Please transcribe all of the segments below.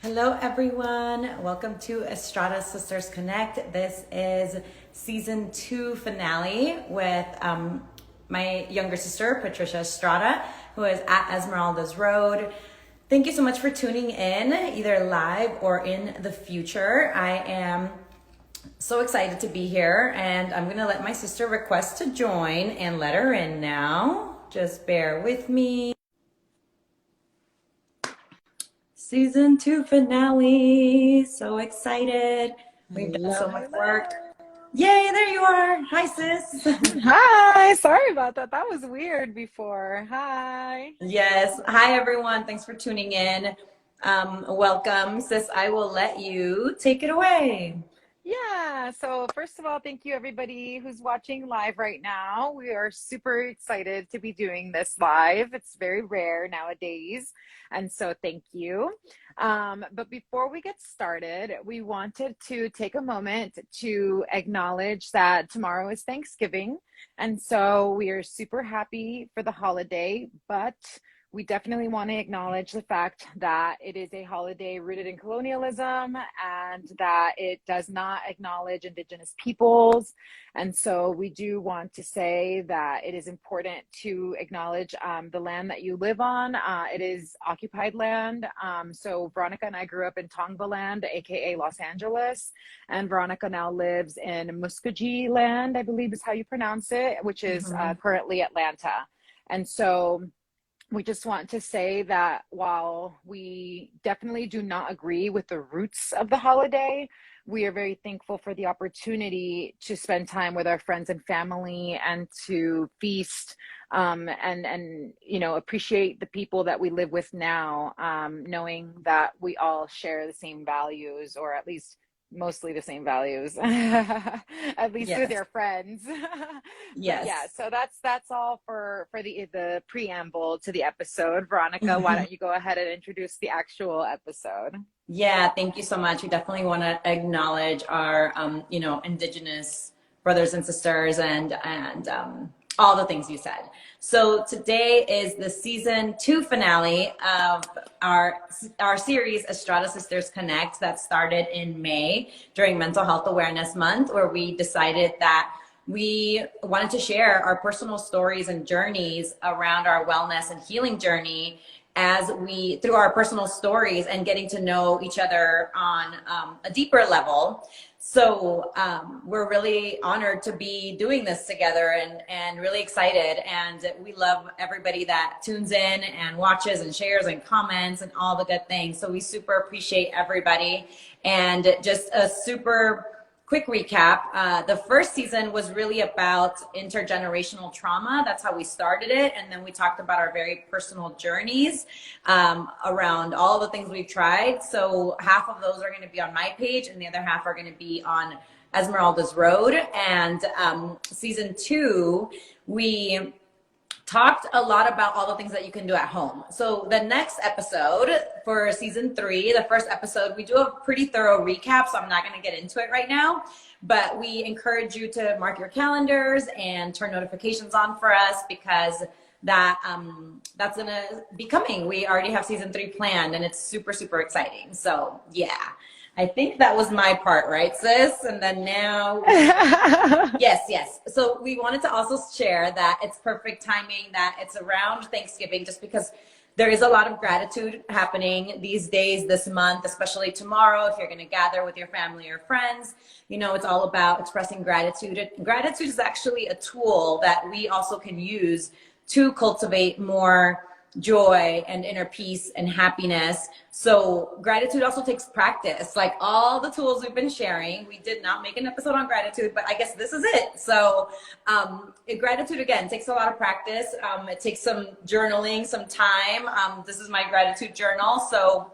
Hello, everyone. Welcome to Estrada Sisters Connect. This is season 2 finale with my younger sister, Patricia Estrada, who is at Esmeralda's Road. Thank you so much for tuning in, either live or in the future. I am so excited to be here, and I'm going to let my sister request to join and let her in now. Just bear with me. Season 2 finale. So excited. We've done so much work. Yay, there you are. Hi, sis. Hi, sorry about that. That was weird before. Hi. Yes. Hi, everyone. Thanks for tuning in. Welcome, sis. I will let you take it away. Yeah, so first of all, thank you everybody who's watching live right now. We are super excited to be doing this live. It's very rare nowadays, and so thank you. But before we get started, we wanted to take a moment to acknowledge that tomorrow is Thanksgiving, and so we are super happy for the holiday, but we definitely want to acknowledge the fact that it is a holiday rooted in colonialism and that it does not acknowledge Indigenous peoples. And so we do want to say that it is important to acknowledge the land that you live on. It is occupied land. So Veronica and I grew up in Tongva land, aka Los Angeles, and Veronica now lives in Muskogee land, I believe is how you pronounce it, which is currently Atlanta. And so we just want to say that while we definitely do not agree with the roots of the holiday, we are very thankful for the opportunity to spend time with our friends and family and to feast and appreciate the people that we live with now, knowing that we all share the same values, or at least mostly the same values, at least with Yes. your friends. But yeah, Yes. so that's all for the preamble to the episode. Veronica, why don't you go ahead and introduce the actual episode? Yeah, thank you so much. We definitely want to acknowledge our, Indigenous brothers and sisters and all the things you said. So today is the season 2 finale of our series Estrada Sisters Connect that started in May during Mental Health Awareness Month, where we decided that we wanted to share our personal stories and journeys around our wellness and healing journey as we through our personal stories and getting to know each other on a deeper level. So we're really honored to be doing this together and really excited. And we love everybody that tunes in and watches and shares and comments and all the good things. So we super appreciate everybody. And just a super quick recap. The first season was really about intergenerational trauma. That's how we started it. And then we talked about our very personal journeys around all the things we've tried. So half of those are going to be on my page and the other half are going to be on Esmeralda's Road. And season 2, we talked a lot about all the things that you can do at home. So the next episode for season 3, the first episode, we do a pretty thorough recap, so I'm not going to get into it right now, but we encourage you to mark your calendars and turn notifications on for us, because that's going to be coming. We already have season 3 planned and it's super, super exciting. So yeah, I think that was my part, right, sis? And then now yes, yes. So we wanted to also share that it's perfect timing that it's around Thanksgiving, just because there is a lot of gratitude happening these days, this month, especially tomorrow, if you're going to gather with your family or friends. It's all about expressing gratitude. Gratitude is actually a tool that we also can use to cultivate more joy and inner peace and happiness. So gratitude also takes practice. Like all the tools we've been sharing, we did not make an episode on gratitude, but I guess this is it. So gratitude, again, takes a lot of practice. It takes some journaling, some time. This is my gratitude journal. So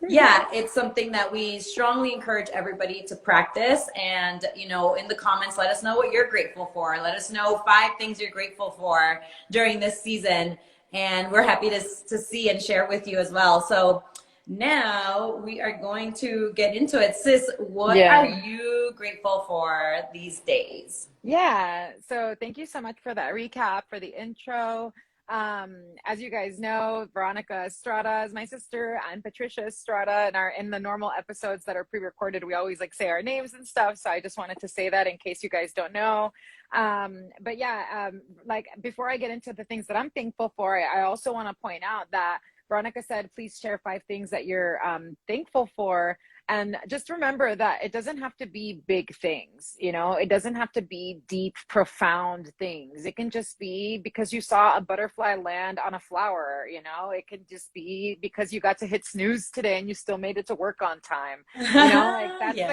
yeah, it's something that we strongly encourage everybody to practice. And, in the comments, let us know what you're grateful for. Let us know 5 things you're grateful for during this season. And we're happy to see and share with you as well. So now we are going to get into it. Sis, what are Yeah. you grateful for these days? Yeah. So thank you so much for that recap, for the intro. As you guys know, Veronica Estrada is my sister. I'm Patricia Estrada, and in the normal episodes that are pre-recorded, we always like say our names and stuff. So I just wanted to say that in case you guys don't know. But yeah, like before I get into the things that I'm thankful for, I also want to point out that Veronica said, please share 5 things that you're thankful for. And just remember that it doesn't have to be big things, you know, it doesn't have to be deep, profound things. It can just be because you saw a butterfly land on a flower, you know, it can just be because you got to hit snooze today and you still made it to work on time. You know, like Yes.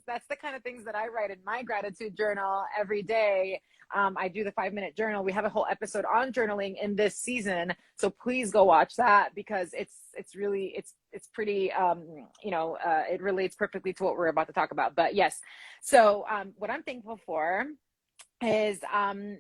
that's the kind of things that I write in my gratitude journal every day. I do the 5-minute journal. We have a whole episode on journaling in this season, so please go watch that because it's really it's pretty you know, it relates perfectly to what we're about to talk about. But yes, so what I'm thankful for is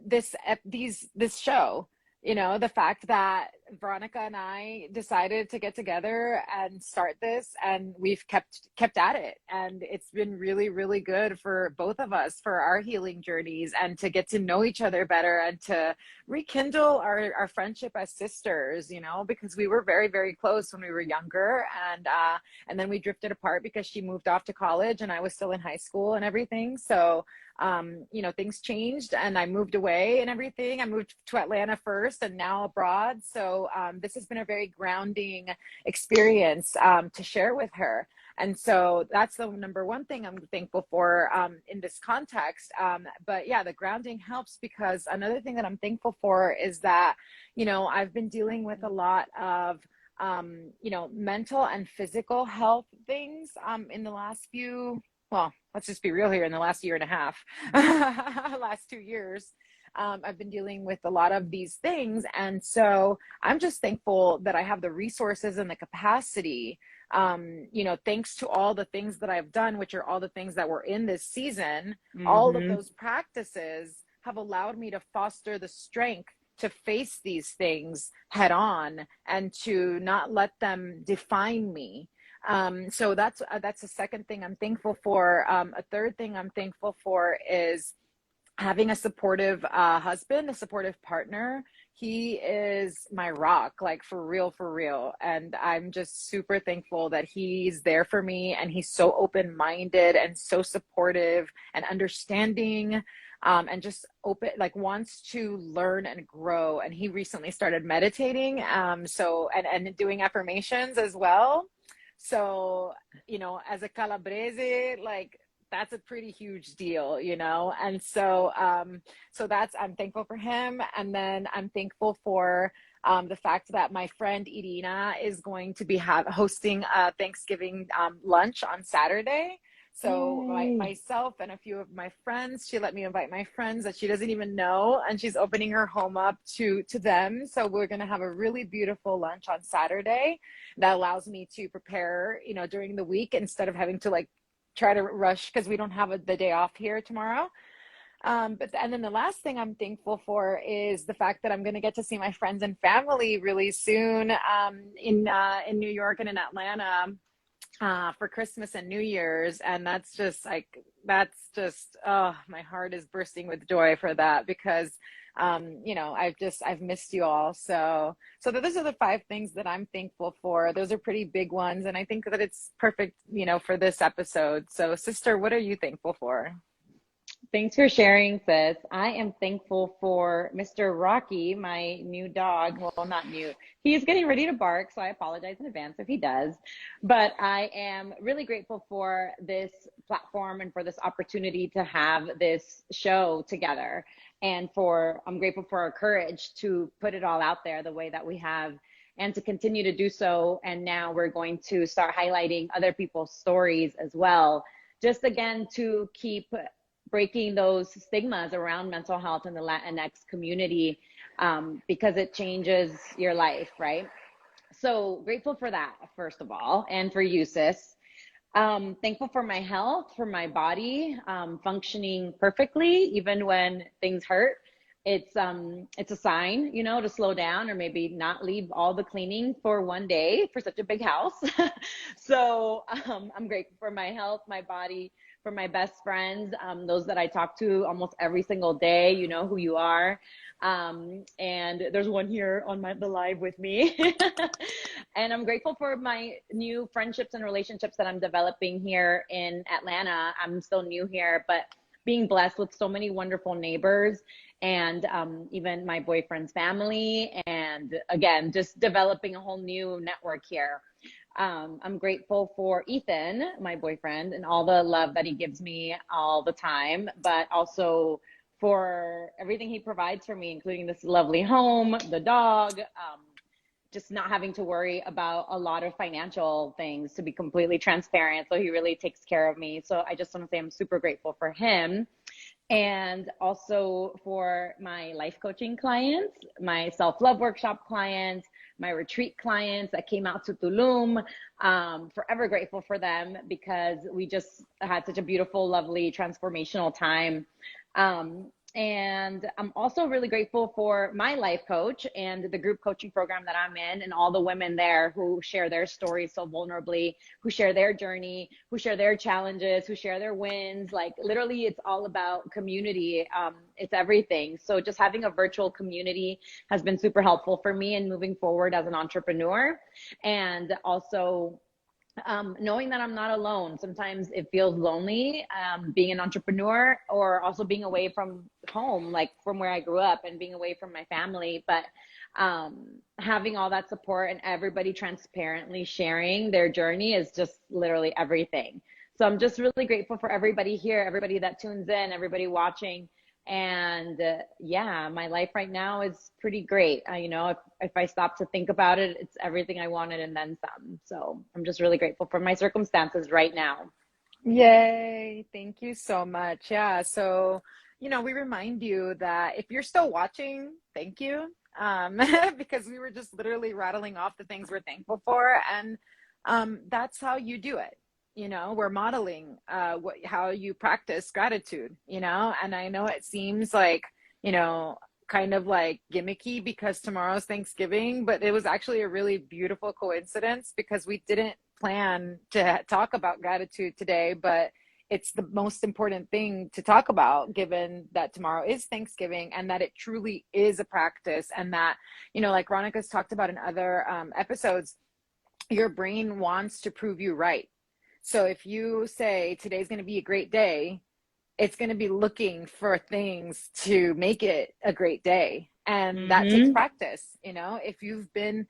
this show, you know, the fact that Veronica and I decided to get together and start this, and we've kept at it, and it's been really, really good for both of us, for our healing journeys, and to get to know each other better and to rekindle our friendship as sisters, you know, because we were very, very close when we were younger, and then we drifted apart because she moved off to college and I was still in high school and everything. So you know, things changed and I moved away and everything. I moved to Atlanta first and now abroad. So this has been a very grounding experience to share with her. And so that's the number one thing I'm thankful for in this context. But yeah, the grounding helps because another thing that I'm thankful for is that, you know, I've been dealing with a lot of you know, mental and physical health things in the last few, well, let's just be real here, in the last year and a half, last 2 years, I've been dealing with a lot of these things. And so I'm just thankful that I have the resources and the capacity, you know, thanks to all the things that I've done, which are all the things that were in this season. All of Mm-hmm. those practices have allowed me to foster the strength to face these things head on and to not let them define me. So that's the second thing I'm thankful for. A third thing I'm thankful for is having a supportive husband, a supportive partner. He is my rock, like for real, for real. And I'm just super thankful that he's there for me and he's so open-minded and so supportive and understanding, and just open, like wants to learn and grow. And he recently started meditating, so and doing affirmations as well. So, you know, as a Calabrese, like that's a pretty huge deal, you know? And so, so that's, I'm thankful for him. And then I'm thankful for the fact that my friend Irina is going to be hosting a Thanksgiving lunch on Saturday. So Yay. myself and a few of my friends, she let me invite my friends that she doesn't even know, and she's opening her home up to them. So we're going to have a really beautiful lunch on Saturday that allows me to prepare, you know, during the week instead of having to like try to rush because we don't have the day off here tomorrow. And then the last thing I'm thankful for is the fact that I'm going to get to see my friends and family really soon, in New York and in Atlanta, for Christmas and New Year's. And that's just, oh, my heart is bursting with joy for that because, you know, I've missed you all. So those are the 5 things that I'm thankful for. Those are pretty big ones. And I think that it's perfect, you know, for this episode. So sister, what are you thankful for? Thanks for sharing, sis. I am thankful for Mr. Rocky, my new dog. Well, not new. He's getting ready to bark, so I apologize in advance if he does. But I am really grateful for this platform and for this opportunity to have this show together. And I'm grateful for our courage to put it all out there the way that we have and to continue to do so. And now we're going to start highlighting other people's stories as well. Just again, to keep breaking those stigmas around mental health in the Latinx community, because it changes your life, right? So grateful for that, first of all, and for you, sis. Thankful for my health, for my body, functioning perfectly, even when things hurt. It's a sign, you know, to slow down or maybe not leave all the cleaning for one day for such a big house. So I'm grateful for my health, my body, for my best friends, those that I talk to almost every single day. You know who you are. And there's one here on the live with me. And I'm grateful for my new friendships and relationships that I'm developing here in Atlanta. I'm still new here, but being blessed with so many wonderful neighbors and even my boyfriend's family. And again, just developing a whole new network here. I'm grateful for Ethan, my boyfriend, and all the love that he gives me all the time, but also for everything he provides for me, including this lovely home, the dog, just not having to worry about a lot of financial things, to be completely transparent. So he really takes care of me. So I just want to say I'm super grateful for him. And also for my life coaching clients, my self-love workshop clients, my retreat clients that came out to Tulum. Forever grateful for them because we just had such a beautiful, lovely, transformational time. And I'm also really grateful for my life coach and the group coaching program that I'm in, and all the women there who share their stories so vulnerably, who share their journey, who share their challenges, who share their wins. Like literally it's all about community. It's everything. So just having a virtual community has been super helpful for me in moving forward as an entrepreneur. And also knowing that I'm not alone. Sometimes it feels lonely, being an entrepreneur, or also being away from home, like from where I grew up, and being away from my family. But having all that support and everybody transparently sharing their journey is just literally everything. So I'm just really grateful for everybody here, everybody that tunes in, everybody watching. And yeah, my life right now is pretty great. You know, if I stop to think about it, it's everything I wanted and then some. So I'm just really grateful for my circumstances right now. Yay. Thank you so much. Yeah. So, you know, we remind you that if you're still watching, thank you. Because we were just literally rattling off the things we're thankful for. And that's how you do it. You know, we're modeling how you practice gratitude, you know, and I know it seems like, you know, kind of like gimmicky because tomorrow's Thanksgiving, but it was actually a really beautiful coincidence because we didn't plan to talk about gratitude today, but it's the most important thing to talk about given that tomorrow is Thanksgiving and that it truly is a practice. And that, you know, like Veronica's talked about in other episodes, your brain wants to prove you right. So if you say today's going to be a great day, it's going to be looking for things to make it a great day. And that takes practice. You know, if you've been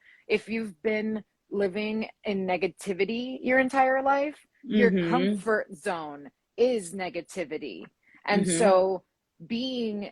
living in negativity your entire life, your comfort zone is negativity. And so being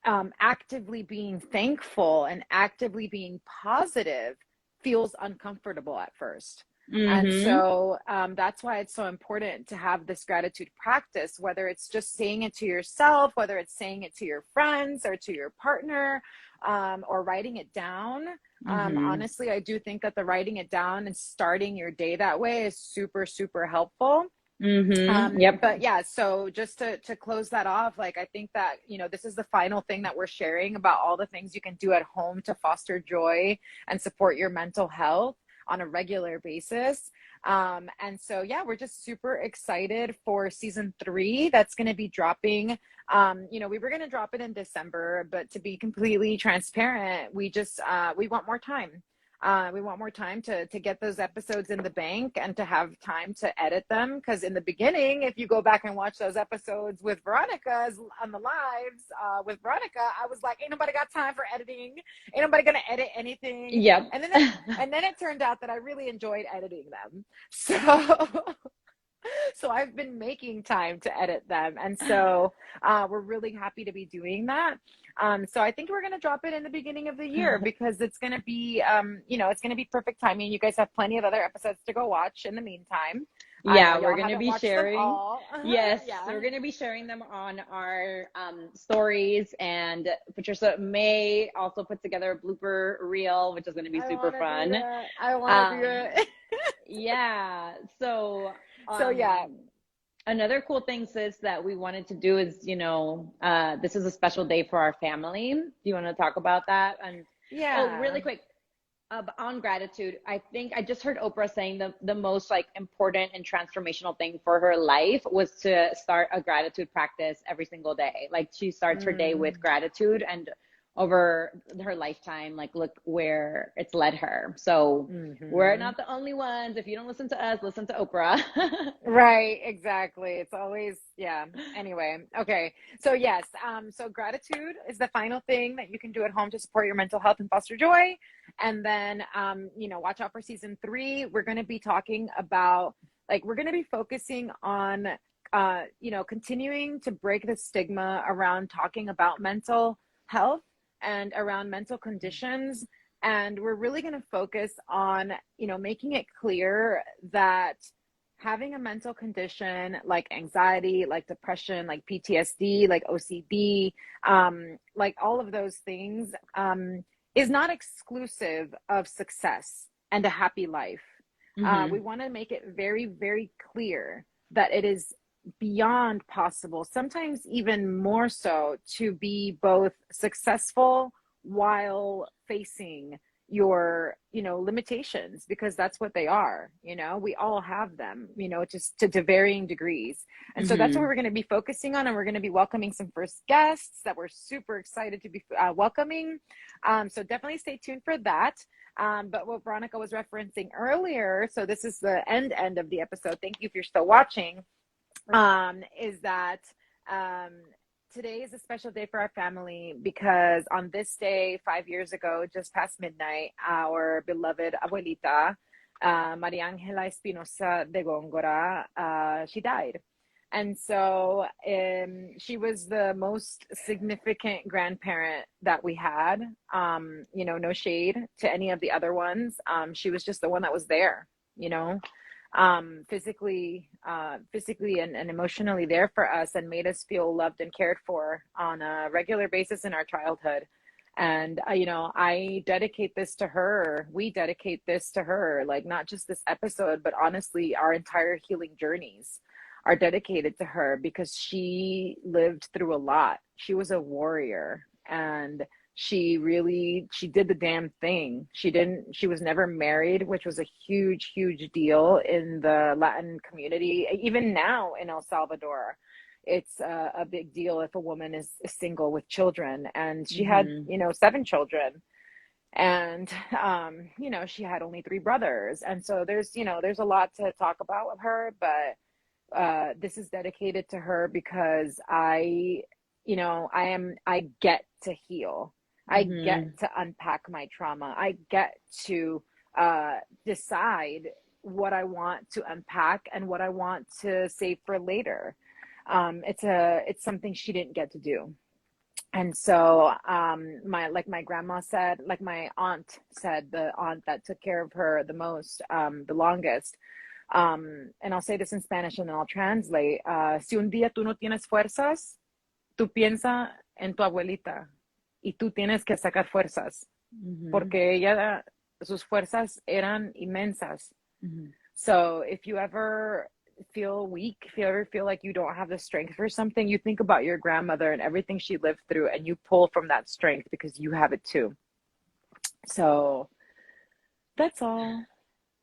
actively being thankful and actively being positive feels uncomfortable at first. And so that's why it's so important to have this gratitude practice, whether it's just saying it to yourself, whether it's saying it to your friends or to your partner, or writing it down. Honestly, I do think that the writing it down and starting your day that way is super, super helpful. Yep. But yeah, so just to close that off, like, I think that, you know, this is the final thing that we're sharing about all the things you can do at home to foster joy and support your mental health on a regular basis. And so, yeah, we're just super excited for season 3 that's going to be dropping. You know, we were going to drop it in December, but to be completely transparent, we just, we want more time. We want more time to get those episodes in the bank and to have time to edit them. Because in the beginning, if you go back and watch those episodes with Veronica's on the lives with Veronica, I was like, ain't nobody got time for editing. Ain't nobody gonna edit anything. Yep. And then it turned out that I really enjoyed editing them. So I've been making time to edit them. And so we're really happy to be doing that. So I think we're going to drop it in the beginning of the year because it's going to be, you know, it's going to be perfect timing. You guys have plenty of other episodes to go watch in the meantime. Yeah, we're going to be sharing. Yes, Yeah. we're going to be sharing them on our stories, and Patricia may also put together a blooper reel, which is going to be super fun. I want to do it. Yeah. So yeah. Another cool thing, sis, that we wanted to do is, you know, this is a special day for our family. Do you want to talk about that? And yeah. oh, really quick. on gratitude, I think I just heard Oprah saying the most like important and transformational thing for her life was to start a gratitude practice every single day. Like she starts her day with gratitude, and over her lifetime, like look where it's led her. So we're not the only ones. If you don't listen to us, listen to Oprah. Right, exactly. It's always, yeah. Anyway, okay. So yes, so gratitude is the final thing that you can do at home to support your mental health and foster joy. And then, you know, watch out for season 3. We're going to be talking about, like, we're going to be focusing on, you know, continuing to break the stigma around talking about mental health and around mental conditions. And we're really going to focus on, you know, making it clear that having a mental condition like anxiety, like depression, like PTSD, like OCD, like all of those things, is not exclusive of success and a happy life. We want to make it very, very clear that it is beyond possible, sometimes even more so, to be both successful while facing your, you know, limitations, because that's what they are. You know, we all have them, you know, just to varying degrees. And so that's what we're going to be focusing on. And we're going to be welcoming some first guests that we're super excited to be welcoming. So definitely stay tuned for that. But what Veronica was referencing earlier, so this is the end of the episode. Thank you if you're still watching. Is that today is a special day for our family, because on this day 5 years ago, just past midnight, our beloved abuelita, Maria Angela Espinosa de Góngora, she died. And so she was the most significant grandparent that we had. You know, no shade to any of the other ones. She was just the one that was there, you know, physically and emotionally there for us, and made us feel loved and cared for on a regular basis in our childhood. And you know, I dedicate this to her. We dedicate this to her, like not just this episode, but honestly our entire healing journeys are dedicated to her, because she lived through a lot. She was a warrior, and she did the damn thing. She was never married, which was a huge deal in the Latin community. Even now in El Salvador, it's a big deal if a woman is single with children. And she had, you know, 7 children, and you know, she had only 3 brothers. And so there's, you know, there's a lot to talk about with her, but this is dedicated to her, because I get to heal. I get to unpack my trauma. I get to decide what I want to unpack and what I want to save for later. It's something she didn't get to do. And so my grandma said, like my aunt said, the aunt that took care of her the most, the longest, and I'll say this in Spanish and then I'll translate. Si un día tú no tienes fuerzas, tú piensa en tu abuelita y tú tienes que sacar fuerzas, porque ella, sus fuerzas eran inmensas. So if you ever feel weak, if you ever feel like you don't have the strength for something, you think about your grandmother and everything she lived through, and you pull from that strength because you have it too. So that's all.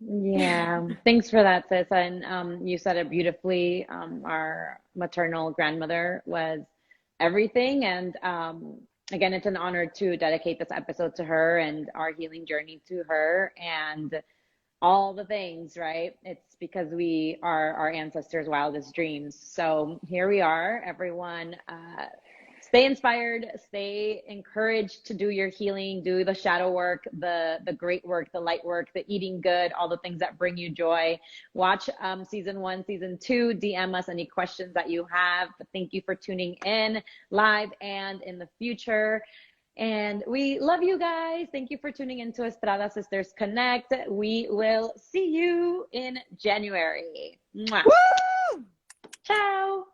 Yeah, thanks for that, sis. And you said it beautifully. Our maternal grandmother was everything. And again, it's an honor to dedicate this episode to her and our healing journey to her and all the things, right? It's because we are our ancestors' wildest dreams. So here we are, everyone. Stay inspired, stay encouraged to do your healing, do the shadow work, the great work, the light work, the eating good, all the things that bring you joy. Watch season 1, season 2, DM us any questions that you have. But thank you for tuning in live and in the future. And we love you guys. Thank you for tuning into Estrada Sisters Connect. We will see you in January. Mwah. Woo! Ciao.